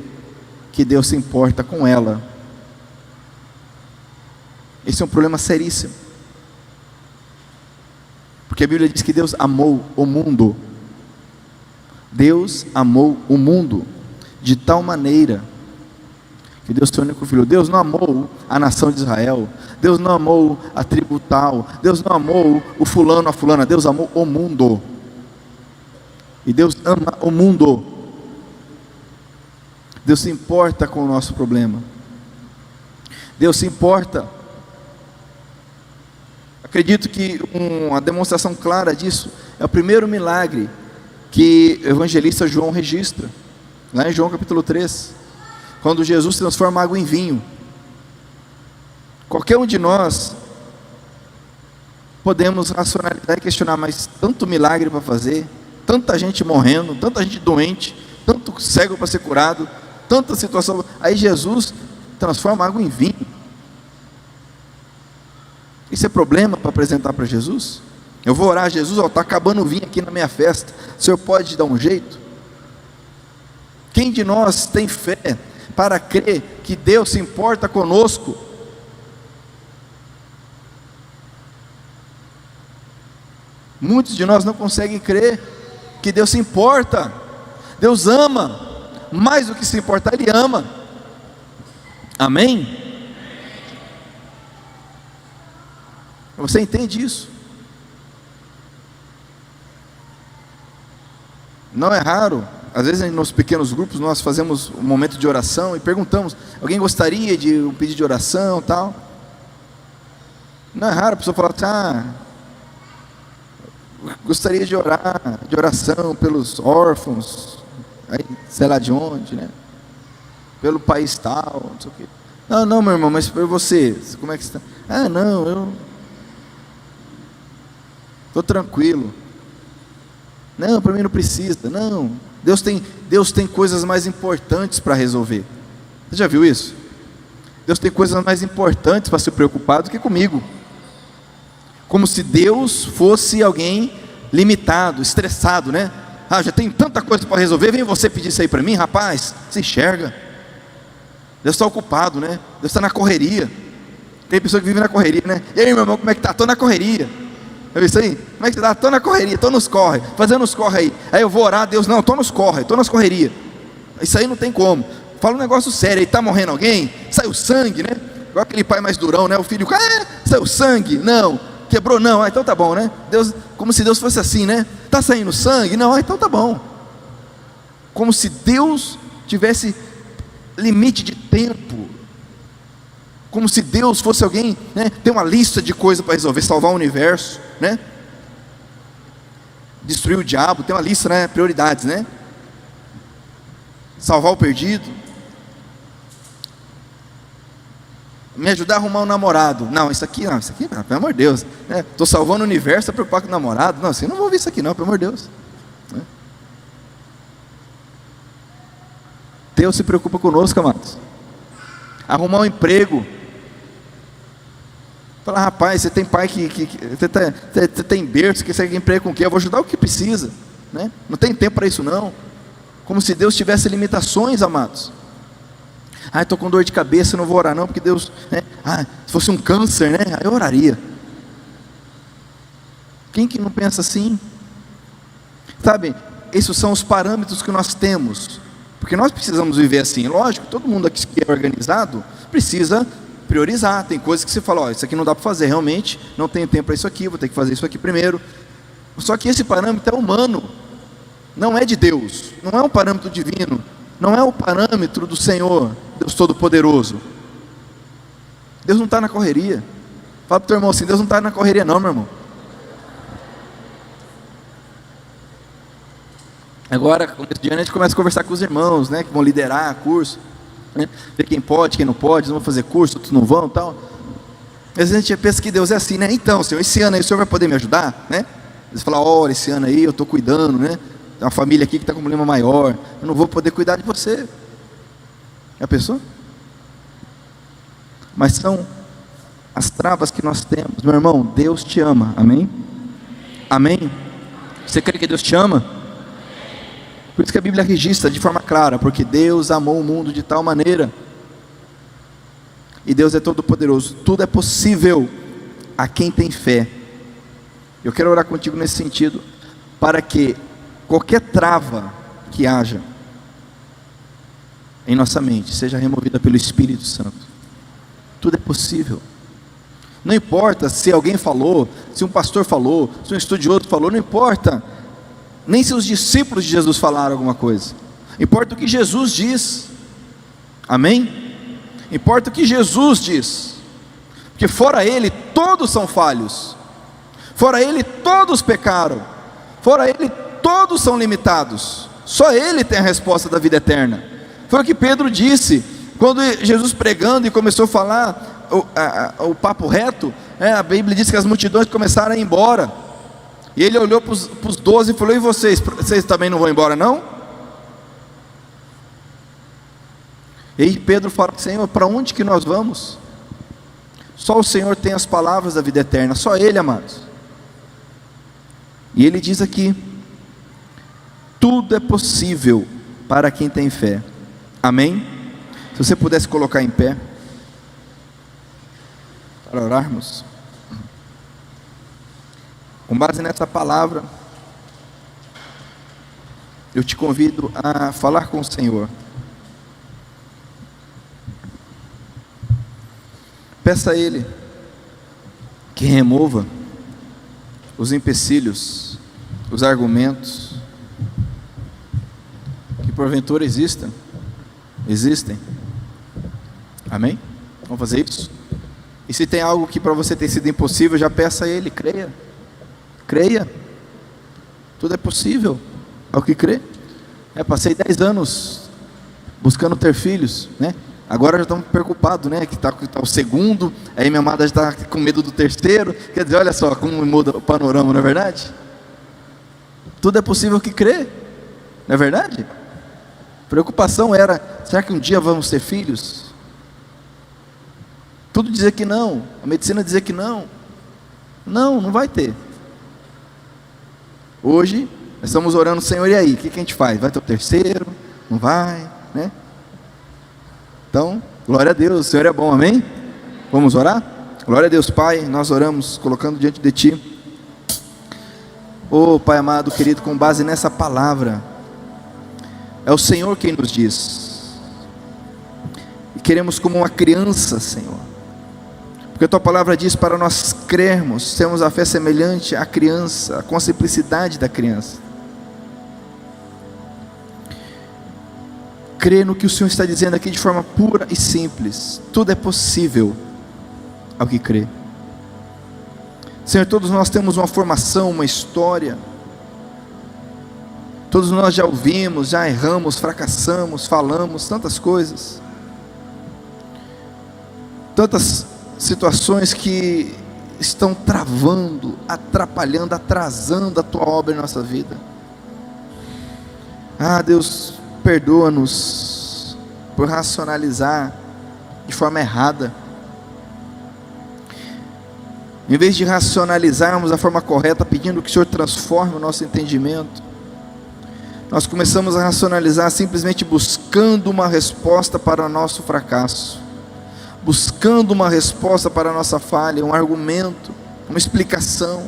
que Deus se importa com ela. Esse é um problema seríssimo, porque a Bíblia diz que Deus amou o mundo. Deus amou o mundo de tal maneira que Deus seu único filho. Deus não amou a nação de Israel, Deus não amou a tribo tal, Deus não amou o fulano, a fulana. Deus amou o mundo, e Deus ama o mundo. Deus se importa com o nosso problema, Deus se importa. Acredito que uma demonstração clara disso é o primeiro milagre que o evangelista João registra, lá em João capítulo 3, quando Jesus transforma água em vinho. Qualquer um de nós podemos racionalizar e questionar, mas tanto milagre para fazer, tanta gente morrendo, tanta gente doente, tanto cego para ser curado, tanta situação, aí Jesus transforma água em vinho. Isso é problema para apresentar para Jesus? Eu vou orar a Jesus: está acabando o vinho aqui na minha festa, o Senhor pode dar um jeito? Quem de nós tem fé para crer que Deus se importa conosco? Muitos de nós não conseguem crer que Deus se importa. Deus ama, mais do que se importar, Ele ama. Amém? Você entende isso? Não é raro, às vezes nos pequenos grupos nós fazemos um momento de oração e perguntamos: alguém gostaria de um pedido de oração, tal? Não é raro a pessoa falar assim: gostaria de orar, de oração pelos órfãos, aí, sei lá de onde, né? Pelo país tal, não sei o quê. Não, meu irmão, mas por você, como é que está? Não, eu estou tranquilo. Não, para mim não precisa. Não, Deus tem coisas mais importantes para resolver. Você já viu isso? Deus tem coisas mais importantes para se preocupar do que comigo. Como se Deus fosse alguém limitado, estressado, né? Já tem tanta coisa para resolver, vem você pedir isso aí para mim, rapaz. Se enxerga. Deus está ocupado, né? Deus está na correria. Tem pessoa que vive na correria, né? E aí, meu irmão, como é que está? Estou na correria. É isso aí? Como é que você está? Estou na correria, estou nos corre, fazendo os corre aí. Aí eu vou orar a Deus: não, estou nos corre, estou nas correrias. Isso aí não tem como. Fala um negócio sério aí: está morrendo alguém? Saiu sangue, né? Igual aquele pai mais durão, né? O filho: saiu sangue? Não. Quebrou? Não. Então tá bom, né? Deus, como se Deus fosse assim, né? Está saindo sangue? Não. Então tá bom. Como se Deus tivesse limite de tempo. como se Deus fosse alguém, né, tem uma lista de coisas para resolver, salvar o universo, né? Destruir o diabo, tem uma lista, né, prioridades, né? Salvar o perdido, me ajudar a arrumar um namorado. Não, isso aqui, pelo amor de Deus, né? Estou salvando o universo, estou preocupado com o namorado. Não, assim, não vou ouvir isso aqui não, pelo amor de Deus, né? Deus se preocupa conosco, amados. Arrumar um emprego. Fala, rapaz, você tem pai você tem berço, que você quer emprego com o quê? Eu vou ajudar o que precisa, né? Não tem tempo para isso não. Como se Deus tivesse limitações, amados. Estou com dor de cabeça, não vou orar não, porque Deus, né? Se fosse um câncer, né? Aí eu oraria. Quem que não pensa assim? Sabe, esses são os parâmetros que nós temos, porque nós precisamos viver assim. Lógico, todo mundo aqui que é organizado precisa priorizar. Tem coisas que você fala, isso aqui não dá para fazer, realmente não tenho tempo para isso aqui, vou ter que fazer isso aqui primeiro. Só que esse parâmetro é humano, não é de Deus, não é um parâmetro divino, não é o parâmetro do Senhor, Deus Todo-Poderoso. Deus não está na correria. Fala para o teu irmão assim, Deus não está na correria não, meu irmão. Agora, começo de ano, a gente começa a conversar com os irmãos, né, que vão liderar curso, né, ver quem pode, quem não pode, não vão fazer curso, outros não vão, tal. Às vezes a gente pensa que Deus é assim, né? Então, Senhor, esse ano aí o Senhor vai poder me ajudar, né? Você fala, olha, esse ano aí eu estou cuidando, né? Tem uma família aqui que está com um problema maior, eu não vou poder cuidar de você. Já pensou? Mas são as travas que nós temos. Meu irmão, Deus te ama, amém? Amém? Você crê que Deus te ama? Por isso que a Bíblia registra de forma clara, porque Deus amou o mundo de tal maneira, e Deus é todo poderoso, tudo é possível a quem tem fé. Eu quero orar contigo nesse sentido, para que qualquer trava que haja em nossa mente seja removida pelo Espírito Santo. Tudo é possível. Não importa se alguém falou, se um pastor falou, se um estudioso falou, não importa nem se os discípulos de Jesus falaram alguma coisa. Importa o que Jesus diz. Amém? Importa o que Jesus diz, porque fora Ele todos são falhos, fora Ele todos pecaram, fora Ele todos são limitados, só Ele tem a resposta da vida eterna. Foi o que Pedro disse, quando Jesus pregando e começou a falar o papo reto, a Bíblia diz que as multidões começaram a ir embora, e ele olhou para os 12 e falou, e vocês também não vão embora não? E aí Pedro fala, Senhor, para onde que nós vamos? Só o Senhor tem as palavras da vida eterna, só Ele, amados. E Ele diz aqui, tudo é possível para quem tem fé. Amém? Se você pudesse colocar em pé, para orarmos. Com base nessa palavra, eu te convido a falar com o Senhor. Peça a Ele que remova os empecilhos, os argumentos que porventura existem. Amém? Vamos fazer isso? E se tem algo que para você tem sido impossível, já peça a Ele, creia. Creia. Tudo é possível ao que crê. Passei 10 anos buscando ter filhos, né? Agora já estamos preocupados, né? Que está o segundo, aí minha amada já está com medo do terceiro. Quer dizer, olha só como muda o panorama, não é verdade? Tudo é possível que crê, não é verdade? Preocupação era, será que um dia vamos ter filhos? Tudo dizia que não, a medicina dizia que não. Não vai ter. Hoje, nós estamos orando, Senhor, e aí? O que a gente faz? Vai ter o terceiro? Não vai, né? Então, glória a Deus, o Senhor é bom, amém? Vamos orar? Glória a Deus, Pai, nós oramos, colocando diante de Ti. Pai amado, querido, com base nessa palavra, é o Senhor quem nos diz, e queremos como uma criança, Senhor, porque a Tua palavra diz para nós crermos, termos a fé semelhante à criança, com a simplicidade da criança. crê no que o Senhor está dizendo aqui de forma pura e simples. Tudo é possível ao que crê. Senhor, todos nós temos uma formação, uma história. Todos nós já ouvimos, já erramos, fracassamos, falamos, tantas coisas. Tantas situações que estão travando, atrapalhando, atrasando a Tua obra em nossa vida. Ah, Deus, perdoa-nos por racionalizar de forma errada. Em vez de racionalizarmos da forma correta, pedindo que o Senhor transforme o nosso entendimento, nós começamos a racionalizar simplesmente buscando uma resposta para o nosso fracasso, buscando uma resposta para a nossa falha, um argumento, uma explicação.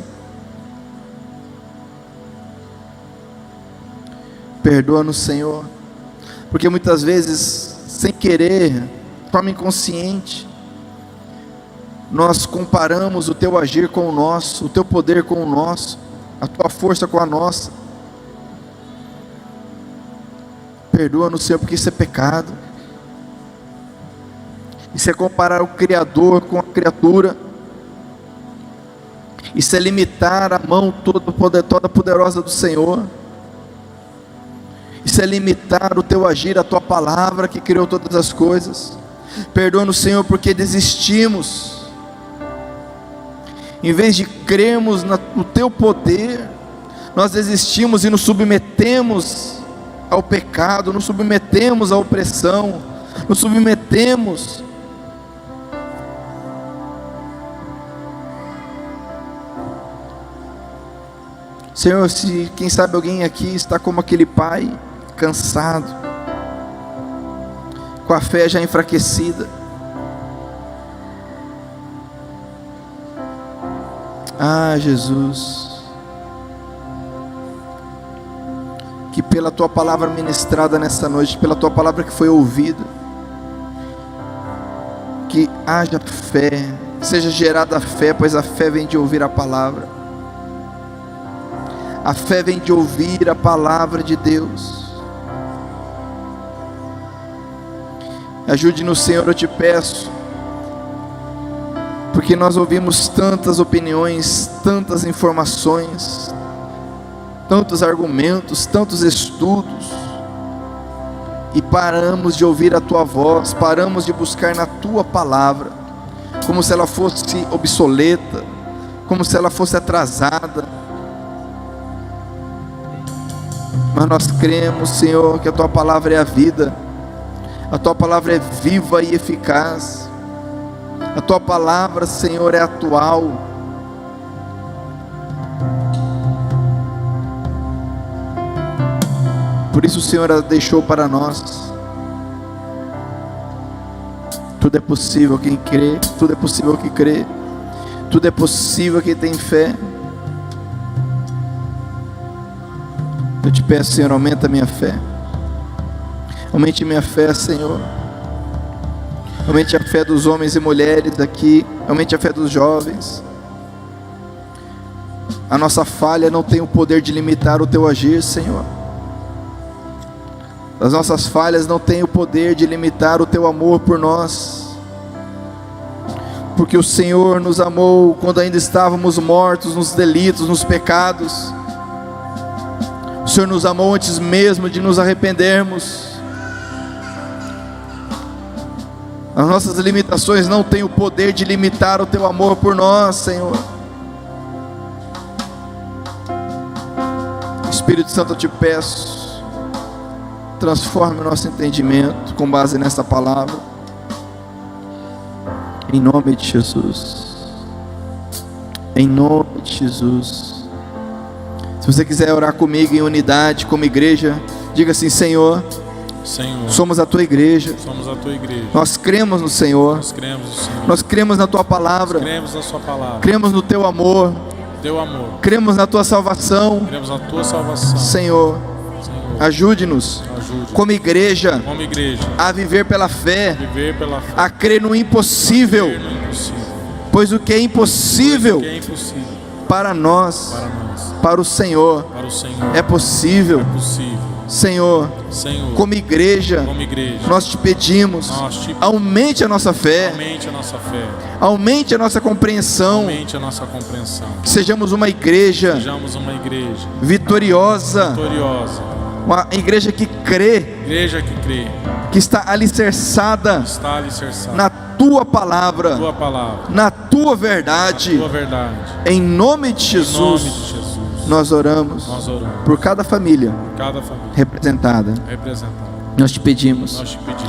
Perdoa-nos, Senhor, porque muitas vezes, sem querer, de forma inconsciente, nós comparamos o Teu agir com o nosso, o Teu poder com o nosso, a Tua força com a nossa. Perdoa-nos, Senhor, porque isso é pecado. Isso é comparar o Criador com a criatura. Isso é limitar a mão toda poderosa do Senhor. Isso é limitar o Teu agir, a Tua palavra que criou todas as coisas. Perdoa-nos, Senhor, porque desistimos. Em vez de crermos no Teu poder, nós desistimos e nos submetemos ao pecado, nos submetemos à opressão, nos submetemos. Senhor, se quem sabe alguém aqui está como aquele pai, cansado, com a fé já enfraquecida, ah, Jesus, que pela Tua palavra ministrada nessa noite, pela Tua palavra que foi ouvida, que haja fé, seja gerada a fé, pois a fé vem de ouvir a palavra. A fé vem de ouvir a palavra de Deus. Ajude-nos, Senhor, eu te peço, porque nós ouvimos tantas opiniões, tantas informações, tantos argumentos, tantos estudos, e paramos de ouvir a Tua voz, paramos de buscar na Tua palavra, como se ela fosse obsoleta, como se ela fosse atrasada. Mas nós cremos, Senhor, que a Tua palavra é a vida, a Tua palavra é viva e eficaz, a Tua palavra, Senhor, é atual. Por isso o Senhor a deixou para nós. Tudo é possível quem crê, tudo é possível quem crê, tudo é possível quem tem fé. Eu te peço, Senhor, aumenta a minha fé. Aumente minha fé, Senhor. Aumente a fé dos homens e mulheres aqui. Aumente a fé dos jovens. A nossa falha não tem o poder de limitar o Teu agir, Senhor. As nossas falhas não têm o poder de limitar o Teu amor por nós. Porque o Senhor nos amou quando ainda estávamos mortos nos delitos, nos pecados. O Senhor nos amou antes mesmo de nos arrependermos. As nossas limitações não têm o poder de limitar o Teu amor por nós, Senhor. Espírito Santo, eu te peço, transforme o nosso entendimento com base nessa palavra, em nome de Jesus. Em nome de Jesus. Se você quiser orar comigo em unidade, como igreja, diga assim: Senhor, somos a Tua igreja. Somos a Tua igreja. Nós cremos no Senhor. Nós cremos no Senhor. Nós cremos na Tua palavra. Nós cremos na Sua palavra. Cremos no Teu amor. Teu amor. Cremos na Tua salvação. Cremos na Tua salvação. Senhor, ajude-nos, como igreja, a viver pela fé, a crer no impossível, pois o que é impossível para nós, para o Senhor, é possível. Senhor, como igreja, nós te pedimos, aumente a nossa fé, aumente a nossa compreensão, que sejamos uma igreja vitoriosa, uma igreja que crê, que está alicerçada na tua palavra, na tua verdade. Em nome de Jesus, nós oramos por cada família representada. Nós te pedimos,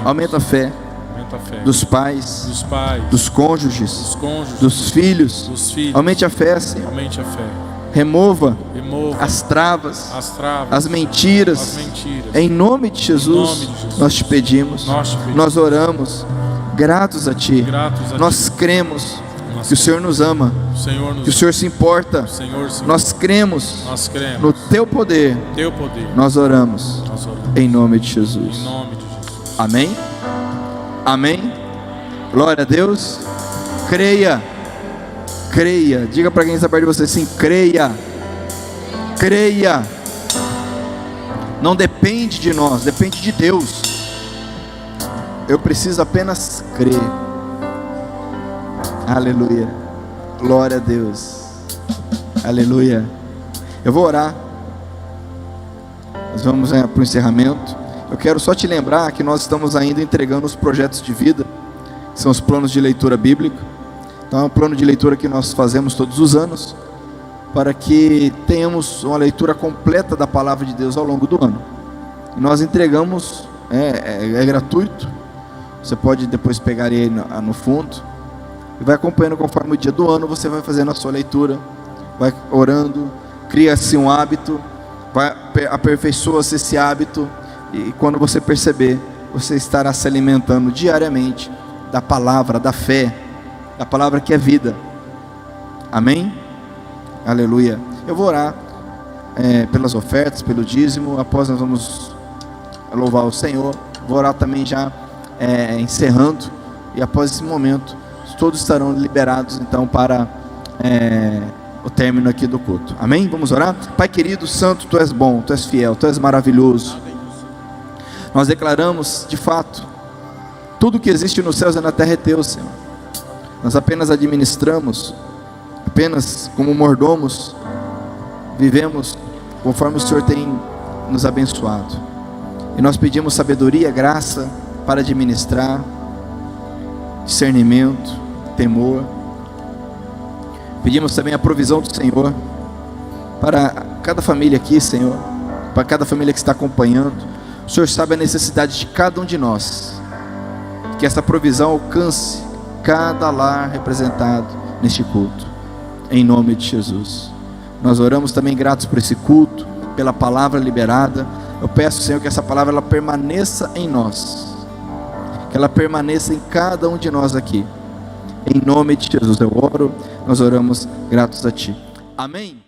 aumenta a fé dos pais, dos cônjuges, dos filhos. Aumente a fé, Senhor. Remova as travas, as mentiras. Em nome de Jesus, nós te pedimos, nós oramos, gratos a Ti. Nós cremos que o Senhor nos ama, que o Senhor se importa. Nós cremos no Teu poder. Nós oramos em nome de Jesus. Amém? Amém? Glória a Deus. Creia. Creia. Diga para quem está perto de você assim: creia. Creia. Não depende de nós, depende de Deus. Eu preciso apenas crer. Aleluia. Glória a Deus. Aleluia. Eu vou orar. Nós vamos para o encerramento. Eu quero só te lembrar que nós estamos ainda entregando os projetos de vida, que são os planos de leitura bíblica. Então é um plano de leitura que nós fazemos todos os anos, para que tenhamos uma leitura completa da palavra de Deus ao longo do ano. E nós entregamos, é gratuito. Você pode depois pegar ele no fundo e vai acompanhando conforme o dia do ano. Você vai fazendo a sua leitura, vai orando, cria-se um hábito, aperfeiçoa-se esse hábito, e quando você perceber, você estará se alimentando diariamente da palavra, da fé, da palavra que é vida. Amém? Aleluia. Eu vou orar pelas ofertas, pelo dízimo. Após nós vamos louvar o Senhor. Vou orar também já encerrando, e após esse momento todos estarão liberados então para o término aqui do culto. Amém? Vamos orar? Pai querido, santo, Tu és bom, Tu és fiel, Tu és maravilhoso. Nós declaramos, de fato, tudo que existe nos céus e na terra é Teu, Senhor. Nós apenas administramos, apenas como mordomos, vivemos conforme o Senhor tem nos abençoado. E nós pedimos sabedoria, graça para administrar, discernimento, temor. Pedimos também a provisão do Senhor para cada família aqui, Senhor, para cada família que está acompanhando. O Senhor sabe a necessidade de cada um de nós. Que essa provisão alcance cada lar representado neste culto, em nome de Jesus. Nós oramos também gratos por esse culto, pela palavra liberada. Eu peço, Senhor, que essa palavra ela permaneça em nós, que ela permaneça em cada um de nós aqui. Em nome de Jesus eu oro, nós oramos gratos a Ti. Amém.